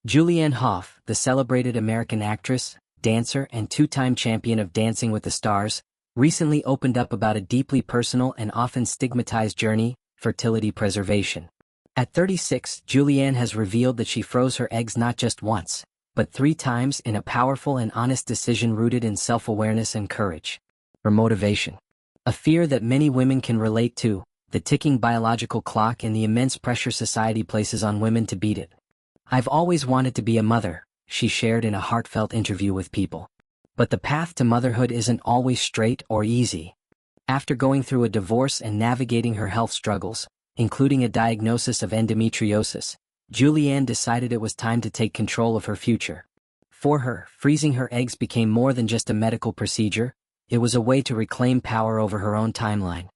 Julianne Hough, the celebrated American actress, dancer, and two-time champion of Dancing with the Stars, recently opened up about a deeply personal and often stigmatized journey, fertility preservation. At 36, Julianne has revealed that she froze her eggs not just once, but 3 times in a powerful and honest decision rooted in self-awareness and courage. Her motivation. A fear that many women can relate to, the ticking biological clock and the immense pressure society places on women to beat it. "I've always wanted to be a mother," she shared in a heartfelt interview with People. But the path to motherhood isn't always straight or easy. After going through a divorce and navigating her health struggles, including a diagnosis of endometriosis, Julianne decided it was time to take control of her future. For her, freezing her eggs became more than just a medical procedure, it was a way to reclaim power over her own timeline.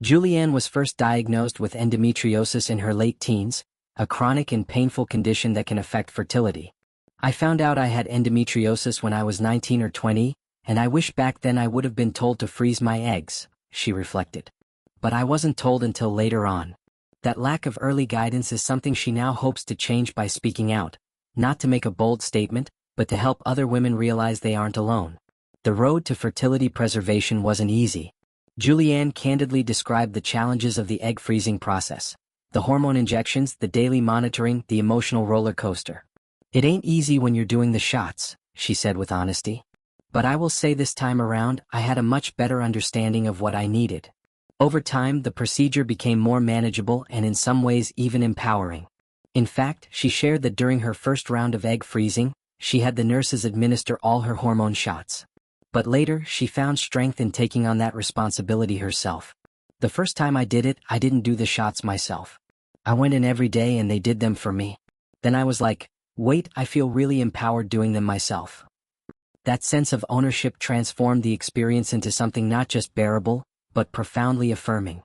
Julianne was first diagnosed with endometriosis in her late teens, a chronic and painful condition that can affect fertility. "I found out I had endometriosis when I was 19 or 20, and I wish back then I would have been told to freeze my eggs," she reflected. "But I wasn't told until later on." That lack of early guidance is something she now hopes to change by speaking out, not to make a bold statement, but to help other women realize they aren't alone. The road to fertility preservation wasn't easy. Julianne candidly described the challenges of the egg freezing process. The hormone injections, the daily monitoring, the emotional roller coaster. "It ain't easy when you're doing the shots," she said with honesty. "But I will say this time around, I had a much better understanding of what I needed." Over time, the procedure became more manageable and in some ways even empowering. In fact, she shared that during her first round of egg freezing, she had the nurses administer all her hormone shots. But later, she found strength in taking on that responsibility herself. "The first time I did it, I didn't do the shots myself. I went in every day and they did them for me. Then I was like, wait, I feel really empowered doing them myself." That sense of ownership transformed the experience into something not just bearable, but profoundly affirming.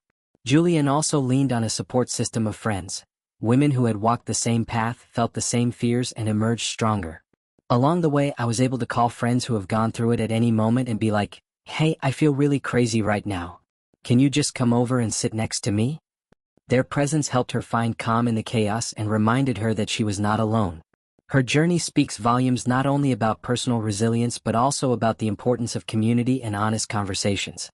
Julianne also leaned on a support system of friends, women who had walked the same path, felt the same fears, and emerged stronger. "Along the way, I was able to call friends who have gone through it at any moment and be like, 'Hey, I feel really crazy right now. Can you just come over and sit next to me?' Their presence helped her find calm in the chaos and reminded her that she was not alone. Her journey speaks volumes not only about personal resilience but also about the importance of community and honest conversations.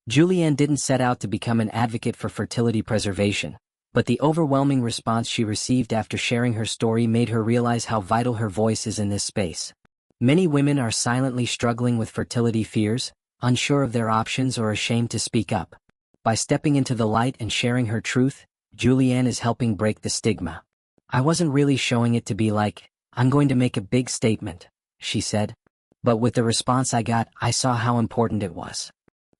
Julianne didn't set out to become an advocate for fertility preservation, but the overwhelming response she received after sharing her story made her realize how vital her voice is in this space. Many women are silently struggling with fertility fears, unsure of their options or ashamed to speak up. By stepping into the light and sharing her truth, Julianne is helping break the stigma. "I wasn't really showing it to be like, I'm going to make a big statement," she said. "But with the response I got, I saw how important it was."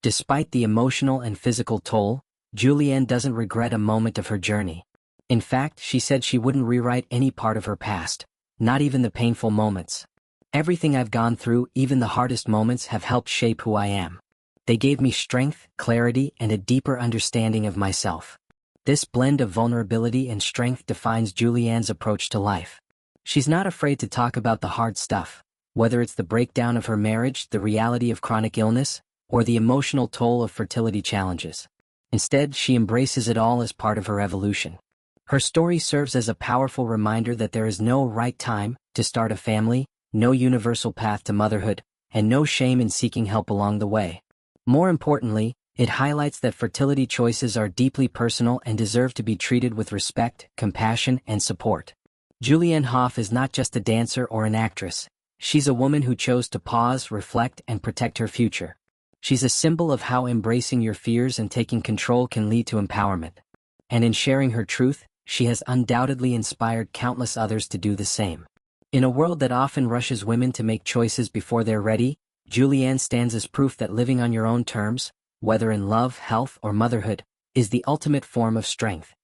Despite the emotional and physical toll, Julianne doesn't regret a moment of her journey. In fact, she said she wouldn't rewrite any part of her past, not even the painful moments. "Everything I've gone through, even the hardest moments, have helped shape who I am. They gave me strength, clarity, and a deeper understanding of myself." This blend of vulnerability and strength defines Julianne's approach to life. She's not afraid to talk about the hard stuff, whether it's the breakdown of her marriage, the reality of chronic illness, or the emotional toll of fertility challenges. Instead, she embraces it all as part of her evolution. Her story serves as a powerful reminder that there is no right time to start a family, no universal path to motherhood, and no shame in seeking help along the way. More importantly, it highlights that fertility choices are deeply personal and deserve to be treated with respect, compassion, and support. Julianne Hough is not just a dancer or an actress. She's a woman who chose to pause, reflect, and protect her future. She's a symbol of how embracing your fears and taking control can lead to empowerment. And in sharing her truth, she has undoubtedly inspired countless others to do the same. In a world that often rushes women to make choices before they're ready, Julianne stands as proof that living on your own terms, whether in love, health, or motherhood, is the ultimate form of strength.